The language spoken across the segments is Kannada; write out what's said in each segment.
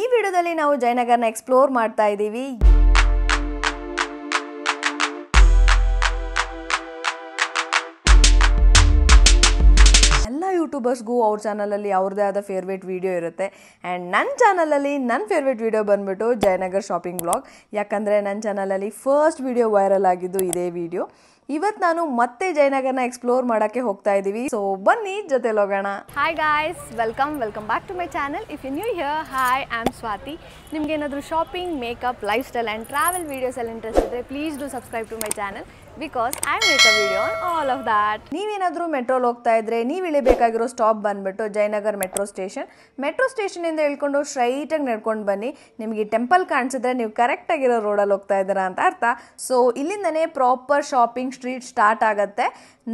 ಈ ವಿಡಿಯೋದಲ್ಲಿ ನಾವು ಜಯನಗರನ ಎಕ್ಸ್ಪ್ಲೋರ್ ಮಾಡ್ತಾ ಇದ್ದೀವಿ. ಎಲ್ಲ ಯೂಟ್ಯೂಬರ್ಸ್ಗೂ ಅವ್ರ ಚಾನಲಲ್ಲಿ ಅವ್ರದ್ದೇ ಆದ ಫೇವ್ರೇಟ್ ವಿಡಿಯೋ ಇರುತ್ತೆ. ಆ್ಯಂಡ್ ನನ್ನ ಚಾನಲಲ್ಲಿ ನನ್ನ ಫೇವ್ರೇಟ್ ವಿಡಿಯೋ ಬಂದುಬಿಟ್ಟು ಜಯನಗರ್ ಶಾಪಿಂಗ್ ವ್ಲಾಗ್. ಯಾಕಂದರೆ ನನ್ನ ಚಾನಲಲ್ಲಿ ಫಸ್ಟ್ ವಿಡಿಯೋ ವೈರಲ್ ಆಗಿದ್ದು ಇದೇ ವಿಡಿಯೋ. ಇವತ್ತು ನಾನು ಮತ್ತೆ ಜಯನಗರನ ಎಕ್ಸ್ಪ್ಲೋರ್ ಮಾಡೋಕ್ಕೆ ಹೋಗ್ತಾ ಇದ್ದೀವಿ. ಸೊ ಬನ್ನಿ ಜೊತೆಲಿ ಹೋಗೋಣ. Hi guys, welcome back to my channel. If you new here, hi, I am Swathi. ನಿಮ್ಗೆ ಏನಾದರೂ shopping, makeup, lifestyle and travel videos ಎಲ್ಲ ಇಂಟ್ರೆಸ್ಟ್ ಇದ್ದರೆ please do subscribe to my channel because I make a video on all of that. ನೀವೇನಾದರೂ ಮೆಟ್ರೋಲ್ ಹೋಗ್ತಾ ಇದ್ರೆ ನೀವು ಇಳಿಬೇಕಾಗಿರೋ ಸ್ಟಾಪ್ ಬಂದುಬಿಟ್ಟು ಜಯನಗರ್ ಮೆಟ್ರೋ ಸ್ಟೇಷನ್. ಮೆಟ್ರೋ ಸ್ಟೇಷನಿಂದ ಹೇಳ್ಕೊಂಡು ಸ್ಟ್ರೈಟಾಗಿ ನಡ್ಕೊಂಡು ಬನ್ನಿ. ನಿಮಗೆ ಟೆಂಪಲ್ ಕಾಣಿಸಿದ್ರೆ ನೀವು ಕರೆಕ್ಟಾಗಿರೋ ರೋಡಲ್ಲಿ ಹೋಗ್ತಾ ಇದ್ದೀರಾ ಅಂತ ಅರ್ಥ. ಸೊ ಇಲ್ಲಿಂದನೇ ಪ್ರಾಪರ್ ಶಾಪಿಂಗ್ ಸ್ಟ್ರೀಟ್ ಸ್ಟಾರ್ಟ್ ಆಗುತ್ತೆ.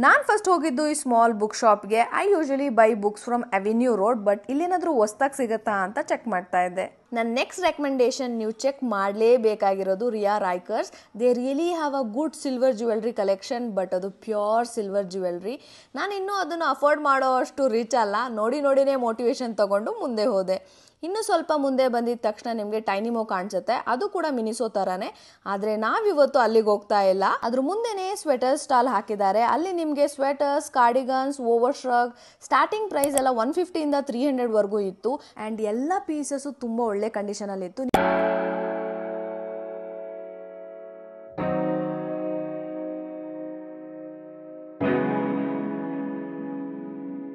ನಾನು ಫಸ್ಟ್ ಹೋಗಿದ್ದು ಈ ಸ್ಮಾಲ್ ಬುಕ್ ಶಾಪ್ಗೆ. I usually buy books from Avenue Road, but ಇಲ್ಲೇನಾದರೂ ಹೊಸ್ದಾಗಿ ಸಿಗುತ್ತಾ ಅಂತ ಚೆಕ್ ಮಾಡ್ತಾ ಇದ್ದೆ. ನನ್ನ ನೆಕ್ಸ್ಟ್ ರೆಕಮೆಂಡೇಶನ್ ನೀವು ಚೆಕ್ ಮಾಡಲೇಬೇಕಾಗಿರೋದು Riya Raikar's. They really have a good silver jewellery collection, but ಅದು ಪ್ಯೂರ್ ಸಿಲ್ವರ್ ಜ್ಯುವೆಲ್ರಿ. ನಾನು ಇನ್ನೂ ಅದನ್ನು ಅಫೋರ್ಡ್ ಮಾಡೋ ಅಷ್ಟು ರಿಚ್ ಅಲ್ಲ. ನೋಡಿನೇ ಮೋಟಿವೇಶನ್ ತೊಗೊಂಡು ಮುಂದೆ ಹೋದೆ. ಇನ್ನು ಸ್ವಲ್ಪ ಮುಂದೆ ಬಂದಿದ್ದ ತಕ್ಷಣ ನಿಮಗೆ ಟೈನಿಮೋ ಕಾಣಿಸುತ್ತೆ. ಅದು ಕೂಡ ಮಿನಿಸೋ ಥರನೇ, ಆದರೆ ನಾವಿವತ್ತು ಅಲ್ಲಿಗೆ ಹೋಗ್ತಾ ಇಲ್ಲ. ಅದ್ರ ಮುಂದೆನೇ ಸ್ವೆಟರ್ ಸ್ಟಾಲ್ ಹಾಕಿದ್ದಾರೆ. ಅಲ್ಲಿ ನಿಮಗೆ sweaters, cardigans, over shrug starting price ಎಲ್ಲ 150ಇಂದ 300ವರೆಗೂ ಇತ್ತು. ಆ್ಯಂಡ್ ಎಲ್ಲ ಪೀಸಸ್ಸು ತುಂಬ ಒಳ್ಳೆ ಕಂಡೀಷನಲ್ಲಿತ್ತು.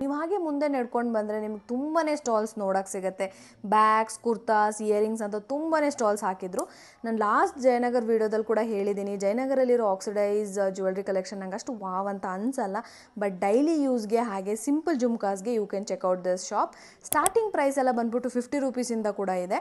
ನೀವು ಹಾಗೆ ಮುಂದೆ ನಡ್ಕೊಂಡು ಬಂದರೆ ನಿಮ್ಗೆ ತುಂಬಾ ಸ್ಟಾಲ್ಸ್ ನೋಡೋಕ್ಕೆ ಸಿಗುತ್ತೆ. ಬ್ಯಾಗ್ಸ್, ಕುರ್ತಾಸ್, ಇಯರಿಂಗ್ಸ್ ಅಂತ ತುಂಬಾ ಸ್ಟಾಲ್ಸ್ ಹಾಕಿದ್ರು. ನಾನು ಲಾಸ್ಟ್ ಜಯನಗರ್ ವಿಡಿಯೋದಲ್ಲಿ ಕೂಡ ಹೇಳಿದ್ದೀನಿ, ಜಯನಗರಲ್ಲಿರೋ ಆಕ್ಸಿಡೈಸ್ ಜ್ಯುವೆಲ್ರಿ ಕಲೆಕ್ಷನ್ ನಂಗೆ ಅಷ್ಟು ವಾವ್ ಅಂತ ಅನಿಸಲ್ಲ. ಬಟ್ ಡೈಲಿ ಯೂಸ್ಗೆ ಹಾಗೆ ಸಿಂಪಲ್ ಜುಮ್ಕಾಸ್ಗೆ you can check out this shop. Starting price ಎಲ್ಲ ಬಂದ್ಬಿಟ್ಟು 50 ರೂಪೀಸಿಂದ ಕೂಡ ಇದೆ.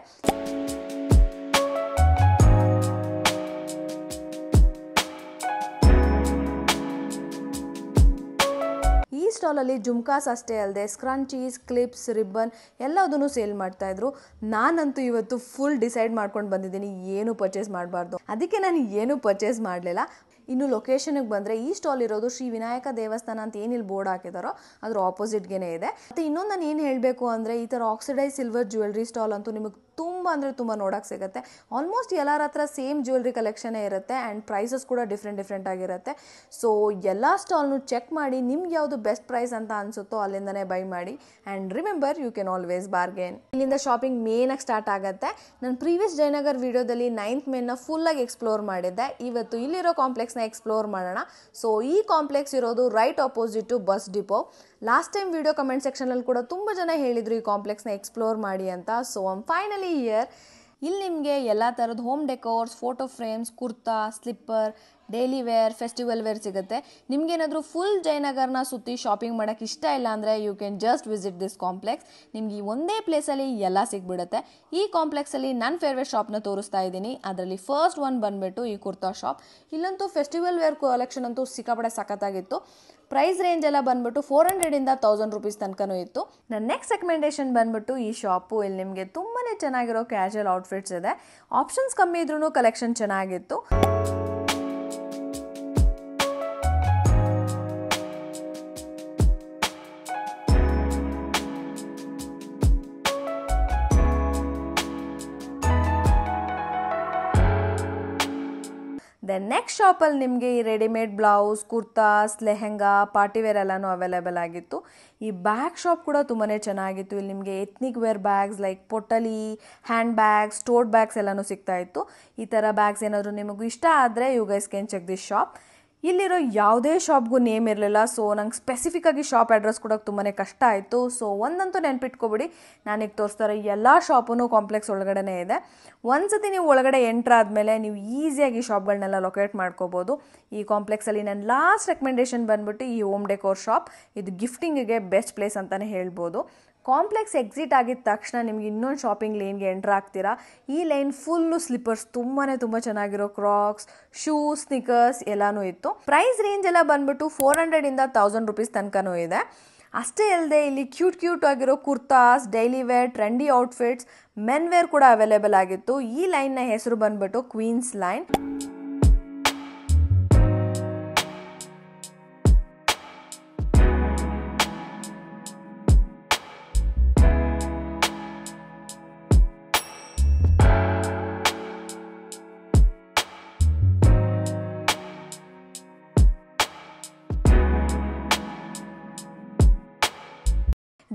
ಈ ಸ್ಟಾಲಲ್ಲಿ ಜುಮ್ಕಾಸ್ ಅಷ್ಟೇ ಅಲ್ಲದೆ ಸ್ಕ್ರಂಚೀಸ್, ಕ್ಲಿಪ್ಸ್, ರಿಬ್ಬನ್ ಎಲ್ಲದನ್ನು ಸೇಲ್ ಮಾಡ್ತಾಯಿದ್ರು. ನಾನಂತೂ ಇವತ್ತು ಫುಲ್ ಡಿಸೈಡ್ ಮಾಡ್ಕೊಂಡು ಬಂದಿದ್ದೀನಿ ಏನು ಪರ್ಚೇಸ್ ಮಾಡಬಾರ್ದು. ಅದಕ್ಕೆ ನಾನು ಏನೂ ಪರ್ಚೇಸ್ ಮಾಡಲಿಲ್ಲ. ಇನ್ನು ಲೊಕೇಶನ್ಗೆ ಬಂದರೆ ಈ ಸ್ಟಾಲ್ ಇರೋದು ಶ್ರೀ ವಿನಾಯಕ ದೇವಸ್ಥಾನ ಅಂತ ಏನಿಲ್ಲಿ ಬೋರ್ಡ್ ಹಾಕಿದಾರೋ ಅದ್ರ ಆಪೋಸಿಟ್ಗೇ ಇದೆ. ಮತ್ತು ಇನ್ನೊಂದು ನಾನು ಏನು ಹೇಳಬೇಕು ಅಂದರೆ, ಈ ಥರ ಆಕ್ಸಿಡೈಸ್ ಸಿಲ್ವರ್ ಜ್ಯುವೆಲ್ರಿ ಸ್ಟಾಲ್ ಅಂತೂ ನಿಮಗೆ ತುಂಬ ನೋಡೋಕ್ಕೆ ಸಿಗುತ್ತೆ. ಆಲ್ಮೋಸ್ಟ್ ಎಲ್ಲರ ಹತ್ರ ಸೇಮ್ ಜ್ಯುವೆಲ್ರಿ ಕಲೆಕ್ಷನೇ ಇರುತ್ತೆ ಆ್ಯಂಡ್ ಪ್ರೈಸಸ್ ಕೂಡ ಡಿಫ್ರೆಂಟ್ ಆಗಿರುತ್ತೆ. ಸೊ ಎಲ್ಲ ಸ್ಟಾಲ್ನು ಚೆಕ್ ಮಾಡಿ ನಿಮ್ಗೆ ಯಾವುದು ಬೆಸ್ಟ್ ಪ್ರೈಸ್ ಅಂತ ಅನಿಸುತ್ತೋ ಅಲ್ಲಿಂದನೇ ಬೈ ಮಾಡಿ. And remember, you can always bargain. ಇಲ್ಲಿಂದ ಶಾಪಿಂಗ್ ಮೇನಾಗಿ ಸ್ಟಾರ್ಟ್ ಆಗುತ್ತೆ. ನಾನು ಪ್ರೀವಿಯಸ್ ಜಯನಗರ್ ವಿಡಿಯೋದಲ್ಲಿ 9th ಮೇನ್ನ ಫುಲ್ಲಾಗಿ ಎಕ್ಸ್ಪ್ಲೋರ್ ಮಾಡಿದ್ದೆ. ಇವತ್ತು ಇಲ್ಲಿರೋ ಕಾಂಪ್ಲೆಕ್ಸ್ನ ಎಕ್ಸ್ಪ್ಲೋರ್ ಮಾಡೋಣ. ಸೊ ಈ ಕಾಂಪ್ಲೆಕ್ಸ್ ಇರೋದು right opposite to bus depot. Last time video comment ಸೆಕ್ಷನಲ್ಲಿ ಕೂಡ ತುಂಬ ಜನ ಹೇಳಿದ್ರು ಈ ಕಾಂಪ್ಲೆಕ್ಸ್ನ ಎಕ್ಸ್ಪ್ಲೋರ್ ಮಾಡಿ ಅಂತ. So finally here. ಇಲ್ಲಿ ನಿಮಗೆ ಎಲ್ಲ ಥರದ home decors, photo frames, kurta, slipper, daily wear, festival wear ಸಿಗುತ್ತೆ. ನಿಮ್ಗೇನಾದರೂ ಫುಲ್ ಜಯನಗರ್ನ ಸುತ್ತಿ ಶಾಪಿಂಗ್ ಮಾಡೋಕ್ಕೆ ಇಷ್ಟ ಇಲ್ಲ ಅಂದರೆ you can just visit this complex. ನಿಮ್ಗೆ ಒಂದೇ ಪ್ಲೇಸಲ್ಲಿ ಎಲ್ಲ ಸಿಗ್ಬಿಡುತ್ತೆ. ಈ ಕಾಂಪ್ಲೆಕ್ಸಲ್ಲಿ ನನ್ನ ಫೇವ್ರೇಟ್ ಶಾಪ್ನ ತೋರಿಸ್ತಾ ಇದ್ದೀನಿ. ಅದರಲ್ಲಿ ಫಸ್ಟ್ ಒನ್ ಬಂದುಬಿಟ್ಟು ಈ ಕುರ್ತಾ ಶಾಪ್. ಇಲ್ಲಂತೂ ಫೆಸ್ಟಿವಲ್ ವೇರ್ ಕಲೆಕ್ಷನ್ ಅಂತೂ ಸಿಕ್ಕಾಪಡೆ ಸಖತ್ತಾಗಿತ್ತು. ಪ್ರೈಸ್ ರೇಂಜ್ ಎಲ್ಲ ಬಂದ್ಬಿಟ್ಟು 400ಇಂದ 1000 ರೂಪೀಸ್ ತನಕನೂ ಇತ್ತು. ನನ್ನ ನೆಕ್ಸ್ಟ್ ರೆಕಮೆಂಡೇಶನ್ ಬಂದ್ಬಿಟ್ಟು ಈ ಶಾಪು. ಇಲ್ಲಿ ನಿಮಗೆ ತುಂಬಾ ಚೆನ್ನಾಗಿರೋ ಕ್ಯಾಶುವಲ್ ಔಟ್ಫಿಟ್ಸ್ ಇದೆ. ಆಪ್ಷನ್ಸ್ ಕಮ್ಮಿ ಇದ್ರೂ ಕಲೆಕ್ಷನ್ ಚೆನ್ನಾಗಿತ್ತು. ದೆನ್ ನೆಕ್ಸ್ಟ್ ಶಾಪಲ್ಲಿ ನಿಮಗೆ ಈ readymade blouse, kurtas, lehenga, party wear ಎಲ್ಲನೂ ಅವೈಲೇಬಲ್ ಆಗಿತ್ತು. ಈ ಬ್ಯಾಗ್ ಶಾಪ್ ಕೂಡ ತುಂಬಾ ಚೆನ್ನಾಗಿತ್ತು. ಇಲ್ಲಿ ನಿಮಗೆ ethnic wear bags like potli, hand bags, tote bags ಎಲ್ಲನೂ ಸಿಗ್ತಾ ಇತ್ತು. ಈ ಥರ ಬ್ಯಾಗ್ಸ್ ಏನಾದರೂ ನಿಮಗೂ ಇಷ್ಟ ಆದರೆ you guys can check this shop. ಇಲ್ಲಿರೋ ಯಾವುದೇ ಶಾಪ್ಗೂ ನೇಮ್ ಇರಲಿಲ್ಲ. ಸೊ ನಂಗೆ ಸ್ಪೆಸಿಫಿಕ್ಕಾಗಿ ಶಾಪ್ ಅಡ್ರೆಸ್ ಕೊಡೋಕ್ಕೆ ತುಂಬಾ ಕಷ್ಟ ಆಯಿತು. ಸೊ ಒಂದಂತೂ ನೆನ್ಪಿಟ್ಕೊಬಿಡಿ, ನಾನೀಗ ತೋರಿಸ್ತಾರೆ ಎಲ್ಲ ಶಾಪೂ ಕಾಂಪ್ಲೆಕ್ಸ್ ಒಳಗಡೆ ಇದೆ. ಒಂದ್ಸತಿ ನೀವು ಒಳಗಡೆ ಎಂಟ್ರ್ ಆದಮೇಲೆ ನೀವು ಈಸಿಯಾಗಿ ಶಾಪ್ಗಳನ್ನೆಲ್ಲ ಲೊಕೇಟ್ ಮಾಡ್ಕೋಬೋದು. ಈ ಕಾಂಪ್ಲೆಕ್ಸಲ್ಲಿ ನನ್ನ ಲಾಸ್ಟ್ ರೆಕಮೆಂಡೇಶನ್ ಬಂದ್ಬಿಟ್ಟು ಈ ಹೋಮ್ ಡೆಕೋರ್ ಶಾಪ್. ಇದು ಗಿಫ್ಟಿಂಗಿಗೆ ಬೆಸ್ಟ್ ಪ್ಲೇಸ್ ಅಂತಲೇ ಹೇಳ್ಬೋದು. ಕಾಂಪ್ಲೆಕ್ಸ್ ಎಕ್ಸಿಟ್ ಆಗಿದ ತಕ್ಷಣ ನಿಮ್ಗೆ ಇನ್ನೊಂದು ಶಾಪಿಂಗ್ ಲೈನ್ಗೆ ಎಂಟ್ರ್ ಆಗ್ತೀರಾ. ಈ ಲೈನ್ ಫುಲ್ಲು ಸ್ಲಿಪ್ಪರ್ಸ್, ತುಂಬಾ ಚೆನ್ನಾಗಿರೋ ಕ್ರಾಕ್ಸ್, ಶೂಸ್, ಸ್ನಿಕರ್ಸ್ ಎಲ್ಲನೂ ಇತ್ತು. ಪ್ರೈಸ್ ರೇಂಜ್ ಎಲ್ಲ ಬಂದ್ಬಿಟ್ಟು 400ಇಂದ 1000 ರೂಪೀಸ್ ತನಕನೂ ಇದೆ. ಅಷ್ಟೇ ಅಲ್ಲದೆ ಇಲ್ಲಿ ಕ್ಯೂಟ್ ಆಗಿರೋ kurtas, daily wear, trendy outfits, men wear ಕೂಡ ಅವೈಲೇಬಲ್ ಆಗಿತ್ತು. ಈ ಲೈನ್ನ ಹೆಸರು ಬಂದ್ಬಿಟ್ಟು ಕ್ವೀನ್ಸ್ ಲೈನ್.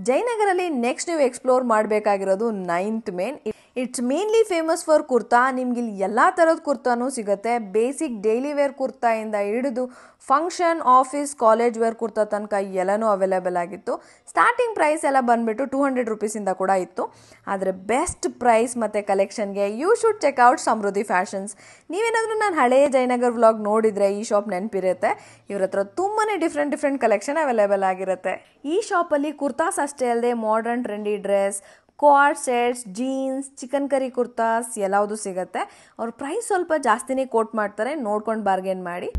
ಜಯನಗರಲ್ಲಿ ನೆಕ್ಸ್ಟ್ ನೀವು ಎಕ್ಸ್ಪ್ಲೋರ್ ಮಾಡಬೇಕಾಗಿರೋದು 9th main. It's mainly famous for kurta. ನಿಮ್ಗೆ ಇಲ್ಲಿ ಎಲ್ಲ ಥರದ ಕುರ್ತಾನೂ ಸಿಗುತ್ತೆ. ಬೇಸಿಕ್ ಡೈಲಿ ವೇರ್ ಕುರ್ತಾಯಿಂದ ಹಿಡಿದು function, office, college wear kurta ತನಕ ಎಲ್ಲನೂ ಅವೈಲೇಬಲ್ ಆಗಿತ್ತು. ಸ್ಟಾರ್ಟಿಂಗ್ ಪ್ರೈಸ್ ಎಲ್ಲ ಬಂದುಬಿಟ್ಟು 200 ರೂಪೀಸಿಂದ ಕೂಡ ಇತ್ತು. ಆದರೆ ಬೆಸ್ಟ್ ಪ್ರೈಸ್ ಮತ್ತು ಕಲೆಕ್ಷನ್ಗೆ you should check out Samruddhi Fashions. ನೀವೇನಾದರೂ ನಾನು ಹಳೆಯ ಜಯನಗರ್ ವ್ಲಾಗ್ ನೋಡಿದರೆ ಈ ಶಾಪ್ ನೆನಪಿರುತ್ತೆ. ಇವ್ರ ಹತ್ರ ತುಂಬಾ ಡಿಫ್ರೆಂಟ್ ಕಲೆಕ್ಷನ್ ಅವೈಲೇಬಲ್ ಆಗಿರುತ್ತೆ. ಈ ಶಾಪಲ್ಲಿ ಕುರ್ತಾಸ್ ಅಷ್ಟೇ ಅಲ್ಲದೆ modern trendy dress, co-ord sets, jeans, chikankari kurtas ಎಲ್ಲವುದು ಸಿಗುತ್ತೆ. ಅವ್ರ ಪ್ರೈಸ್ ಸ್ವಲ್ಪ ಜಾಸ್ತಿನೇ ಕೋಟ್ ಮಾಡ್ತಾರೆ, ನೋಡ್ಕೊಂಡು ಬಾರ್ಗೇನ್ ಮಾಡಿ.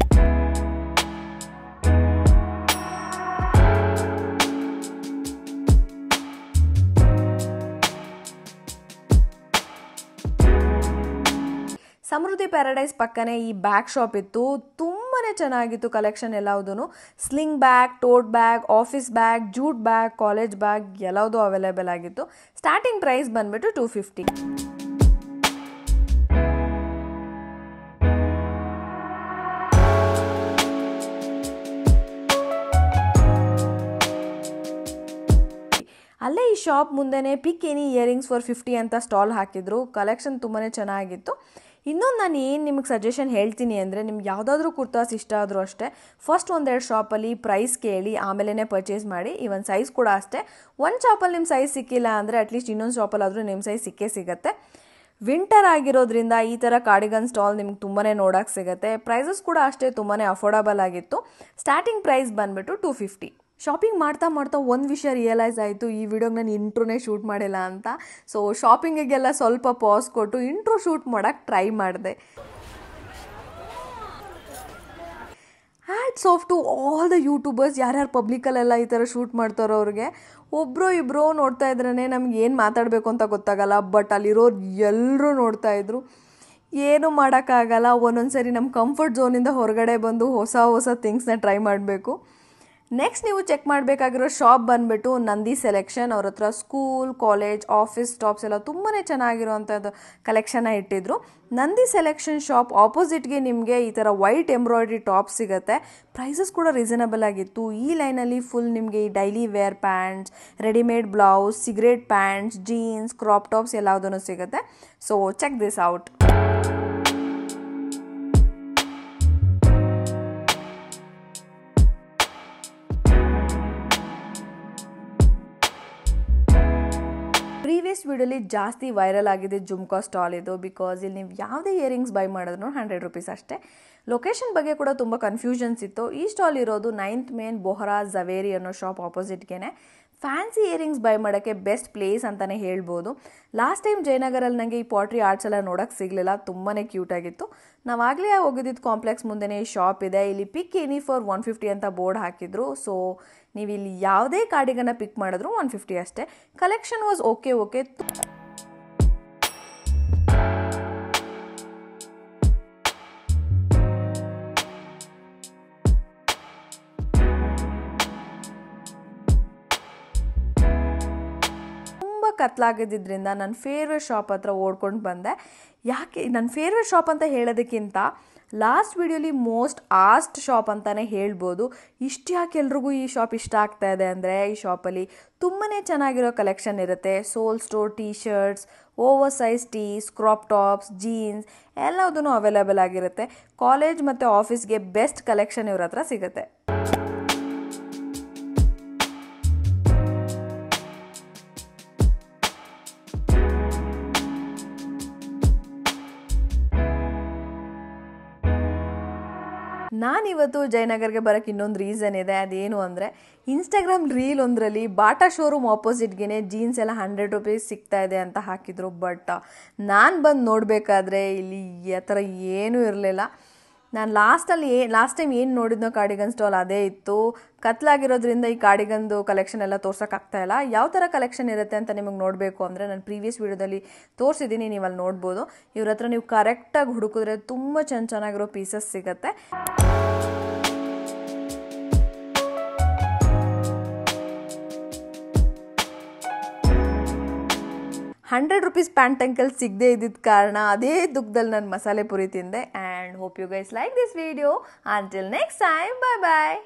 ಸಮೃದ್ಧಿ ಪ್ಯಾರಡೈಸ್ ಪಕ್ಕನೇ ಈ ಬ್ಯಾಗ್ ಶಾಪ್ ಇತ್ತು. ತುಂಬಾ ಚೆನ್ನಾಗಿತ್ತು ಕಲೆಕ್ಷನ್ ಎಲ್ಲವುದೂ. Sling bag, tote bag, office bag, jute bag, college bag ಎಲ್ಲವುದೂ ಅವೈಲೇಬಲ್ ಆಗಿತ್ತು. ಸ್ಟಾರ್ಟಿಂಗ್ ಪ್ರೈಸ್ ಬಂದ್ಬಿಟ್ಟು 250. ಅಲ್ಲೇ ಈ ಶಾಪ್ ಮುಂದೆನೇ ಪಿಕ್ ಎನಿ ಇಯರಿಂಗ್ಸ್ ಫಾರ್ 50 ಅಂತ ಸ್ಟಾಲ್ ಹಾಕಿದ್ರು. ಕಲೆಕ್ಷನ್ ತುಂಬಾ ಚೆನ್ನಾಗಿತ್ತು. ಇನ್ನೊಂದು ನಾನು ಏನು ನಿಮಗೆ ಸಜೆಷನ್ ಹೇಳ್ತೀನಿ ಅಂದರೆ, ನಿಮ್ಗೆ ಯಾವುದಾದ್ರೂ ಕುರ್ತಾಸ್ ಇಷ್ಟ ಆದರೂ ಅಷ್ಟೇ ಫಸ್ಟ್ ಒಂದೆರಡು ಶಾಪಲ್ಲಿ ಪ್ರೈಸ್ ಕೇಳಿ ಆಮೇಲೆ ಪರ್ಚೇಸ್ ಮಾಡಿ. ಈವನ್ ಸೈಜ್ ಕೂಡ ಅಷ್ಟೇ. ಒಂದು ಶಾಪಲ್ಲಿ ನಿಮ್ಮ ಸೈಜ್ ಸಿಕ್ಕಿಲ್ಲ ಅಂದರೆ ಅಟ್ಲೀಸ್ಟ್ ಇನ್ನೊಂದು ಶಾಪಲ್ಲಾದರೂ ನಿಮ್ಮ ಸೈಜ್ ಸಿಕ್ಕೇ ಸಿಗುತ್ತೆ. ವಿಂಟರ್ ಆಗಿರೋದ್ರಿಂದ ಈ ಥರ ಕಾರ್ಡಿಗನ್ ಸ್ಟಾಲ್ ನಿಮ್ಗೆ ತುಂಬಾ ನೋಡೋಕ್ಕೆ ಸಿಗುತ್ತೆ. ಪ್ರೈಸಸ್ ಕೂಡ ಅಷ್ಟೇ ತುಂಬಾ ಅಫೋರ್ಡಬಲ್ ಆಗಿತ್ತು. ಸ್ಟಾರ್ಟಿಂಗ್ ಪ್ರೈಸ್ ಬಂದುಬಿಟ್ಟು 250. ಶಾಪಿಂಗ್ ಮಾಡ್ತಾ ಒಂದು ವಿಷಯ ರಿಯಲೈಸ್ ಆಯಿತು, ಈ ವಿಡಿಯೋಗೆ ನಾನು ಇಂಟ್ರೋನೇ ಶೂಟ್ ಮಾಡಿಲ್ಲ ಅಂತ. ಸೊ ಶಾಪಿಂಗಿಗೆಲ್ಲ ಸ್ವಲ್ಪ ಪಾಸ್ ಕೊಟ್ಟು ಇಂಟ್ರೋ ಶೂಟ್ ಮಾಡೋಕ್ಕೆ ಟ್ರೈ ಮಾಡಿದೆ. Hats off to all the YouTubers, ಯಾರ್ಯಾರು ಪಬ್ಲಿಕಲ್ಲೆಲ್ಲ ಈ ಥರ ಶೂಟ್ ಮಾಡ್ತಾರೋ ಅವ್ರಿಗೆ. ಒಬ್ಬರು ಇಬ್ಬರು ನೋಡ್ತಾ ಇದ್ರೇ ನಮ್ಗೆ ಏನು ಮಾತಾಡಬೇಕು ಅಂತ ಗೊತ್ತಾಗಲ್ಲ. ಬಟ್ ಅಲ್ಲಿರೋರು ಎಲ್ಲರೂ ನೋಡ್ತಾಯಿದ್ರು. ಏನೂ ಮಾಡೋಕ್ಕಾಗಲ್ಲ. ಒಂದೊಂದು ಸರಿ ನಮ್ಮ ಕಂಫರ್ಟ್ ಝೋನಿಂದ ಹೊರಗಡೆ ಬಂದು ಹೊಸ ಥಿಂಗ್ಸ್ನ ಟ್ರೈ ಮಾಡಬೇಕು. ನೆಕ್ಸ್ಟ್ ನೀವು ಚೆಕ್ ಮಾಡಬೇಕಾಗಿರೋ ಶಾಪ್ ಬಂದುಬಿಟ್ಟು ನಂದಿ ಸೆಲೆಕ್ಷನ್. ಅವ್ರ ಹತ್ರ ಸ್ಕೂಲ್, ಕಾಲೇಜ್, ಆಫೀಸ್ ಟಾಪ್ಸ್ ಎಲ್ಲ ತುಂಬಾ ಚೆನ್ನಾಗಿರೋವಂಥದ್ದು ಕಲೆಕ್ಷನ್ನ ಇಟ್ಟಿದ್ರು. ನಂದಿ ಸೆಲೆಕ್ಷನ್ ಶಾಪ್ ಆಪೋಸಿಟ್ಗೆ ನಿಮಗೆ ಈ ಥರ ವೈಟ್ ಎಂಬ್ರಾಯ್ಡ್ರಿ ಟಾಪ್ ಸಿಗುತ್ತೆ. ಪ್ರೈಸಸ್ ಕೂಡ ರೀಸನಬಲ್ ಆಗಿತ್ತು. ಈ ಲೈನಲ್ಲಿ ಫುಲ್ ನಿಮಗೆ ಈ daily wear pants, readymade blouse, cigarette pants, jeans, crop tops ಎಲ್ಲದೂ ಸಿಗುತ್ತೆ. So check this out. Previous ವಿಡಿಯೋಲಿ ಜಾಸ್ತಿ ವೈರಲ್ ಆಗಿದೆ ಜುಮ್ಕಾ ಸ್ಟಾಲ್ ಇದು. ಬಿಕಾಸ್ ಇಲ್ಲಿ ನೀವು ಯಾವುದೇ ಇಯರಿಂಗ್ಸ್ ಬೈ ಮಾಡಿದ್ರು 100 ರೂಪೀಸ್ ಅಷ್ಟೇ. ಲೊಕೇಶನ್ ಬಗ್ಗೆ ಕೂಡ ತುಂಬ ಕನ್ಫ್ಯೂಷನ್ಸ್ ಇತ್ತು. ಈ ಸ್ಟಾಲ್ ಇರೋದು 9th ಮೇನ್ ಬೊಹರಾ ಜವೇರಿ ಅನ್ನೋ ಶಾಪ್ ಆಪೋಸಿಟ್ಗೆ. ಫ್ಯಾನ್ಸಿ ಇಯರಿಂಗ್ಸ್ ಬೈ ಮಾಡೋಕ್ಕೆ ಬೆಸ್ಟ್ ಪ್ಲೇಸ್ ಅಂತಲೇ ಹೇಳ್ಬೋದು. ಲಾಸ್ಟ್ ಟೈಮ್ ಜಯನಗರಲ್ಲಿ ನನಗೆ ಈ ಪಾಟ್ರಿ ಆರ್ಟ್ಸ್ ಎಲ್ಲ ನೋಡೋಕ್ಕೆ ಸಿಗಲಿಲ್ಲ. ತುಂಬಾ ಕ್ಯೂಟಾಗಿತ್ತು. ನಾವಾಗಲೇ ಹೋಗಿದ್ದಿದ್ದು ಕಾಂಪ್ಲೆಕ್ಸ್ ಮುಂದೆನೇ ಈ ಶಾಪ್ ಇದೆ. ಇಲ್ಲಿ ಪಿಕ್ ಎನಿ ಫಾರ್ 150 ಅಂತ ಬೋರ್ಡ್ ಹಾಕಿದ್ರು. ಸೊ ನೀವು ಇಲ್ಲಿ ಯಾವುದೇ ಕಾರ್ಡಿಗನ್ನು ಪಿಕ್ ಮಾಡಿದ್ರು 150 ಅಷ್ಟೇ. Collection was okay. ಕತ್ಲಾಗಿದ್ದರಿಂದ ನನ್ನ ಫೇವ್ರೆಟ್ ಶಾಪ್ ಹತ್ರ ಓಡ್ಕೊಂಡು ಬಂದೆ. ಯಾಕೆ ನನ್ನ ಫೇವ್ರೆಟ್ ಶಾಪ್ ಅಂತ ಹೇಳೋದಕ್ಕಿಂತ ಲಾಸ್ಟ್ ವಿಡಿಯೋಲಿ ಮೋಸ್ಟ್ ಆಸ್ಟ್ ಶಾಪ್ ಅಂತಲೇ ಹೇಳ್ಬೋದು. ಇಷ್ಟು ಯಾಕೆ ಎಲ್ರಿಗೂ ಈ ಶಾಪ್ ಇಷ್ಟ ಆಗ್ತಾ ಇದೆ ಅಂದರೆ, ಈ ಶಾಪಲ್ಲಿ ತುಂಬಾ ಚೆನ್ನಾಗಿರೋ ಕಲೆಕ್ಷನ್ ಇರುತ್ತೆ. Souled Store T shirts, over size tees, crop tops, jeans ಎಲ್ಲದೂ ಅವೈಲೇಬಲ್ ಆಗಿರುತ್ತೆ. ಕಾಲೇಜ್ ಮತ್ತು ಆಫೀಸ್ಗೆ ಬೆಸ್ಟ್ ಕಲೆಕ್ಷನ್ ಇವ್ರ ಹತ್ರ ಸಿಗುತ್ತೆ. ನಾನಿವತ್ತು ಜಯನಗರ್ಗೆ ಬರೋಕ್ಕೆ ಇನ್ನೊಂದು ರೀಸನ್ ಇದೆ. ಅದೇನು ಅಂದರೆ, ಇನ್ಸ್ಟಾಗ್ರಾಮ್ ರೀಲ್ ಒಂದರಲ್ಲಿ ಬಾಟಾ ಶೋರೂಮ್ ಆಪೋಸಿಟ್ಗೆ ಜೀನ್ಸ್ ಎಲ್ಲ 100 ರೂಪೀಸ್ ಸಿಗ್ತಾ ಇದೆ ಅಂತ ಹಾಕಿದ್ರು. ಬಟ್ ನಾನು ಬಂದು ನೋಡಬೇಕಾದ್ರೆ ಇಲ್ಲಿ ಆ ಥರ ಏನೂ ಇರಲಿಲ್ಲ. ನಾನು ಲಾಸ್ಟ್ ಟೈಮ್ ಏನು ನೋಡಿದ್ನೋ ಕಾರ್ಡಿಗನ್ ಸ್ಟಾಲ್ ಅದೇ ಇತ್ತು. ಕತ್ಲಾಗಿರೋದ್ರಿಂದ ಈ ಕಾರ್ಡಿಗನ್ದು ಕಲೆಕ್ಷನ್ ಎಲ್ಲ ತೋರ್ಸೋಕ್ಕಾಗ್ತಾಯಿಲ್ಲ. ಯಾವ ಥರ ಕಲೆಕ್ಷನ್ ಇರುತ್ತೆ ಅಂತ ನಿಮಗೆ ನೋಡಬೇಕು ಅಂದರೆ ನಾನು ಪ್ರೀವಿಯಸ್ ವಿಡಿಯೋದಲ್ಲಿ ತೋರಿಸಿದ್ದೀನಿ, ನೀವು ಅಲ್ಲಿ ನೋಡ್ಬೋದು. ಇವ್ರ ಹತ್ರ ನೀವು ಕರೆಕ್ಟಾಗಿ ಹುಡುಕಿದ್ರೆ ತುಂಬ ಚೆನ್ನಾಗಿರೋ ಪೀಸಸ್ ಸಿಗುತ್ತೆ. 100 ರೂಪೀಸ್ ಪ್ಯಾಂಟ್ ಅಂಕಲ್ ಸಿಗದೆ ಇದ್ದಿದ್ದ ಕಾರಣ ಅದೇ ದುಃಖದಲ್ಲಿ ನಾನು ಮಸಾಲೆ ಪುರಿ ತಿಂದೆ. And hope you guys like this video. Until next time, bye bye.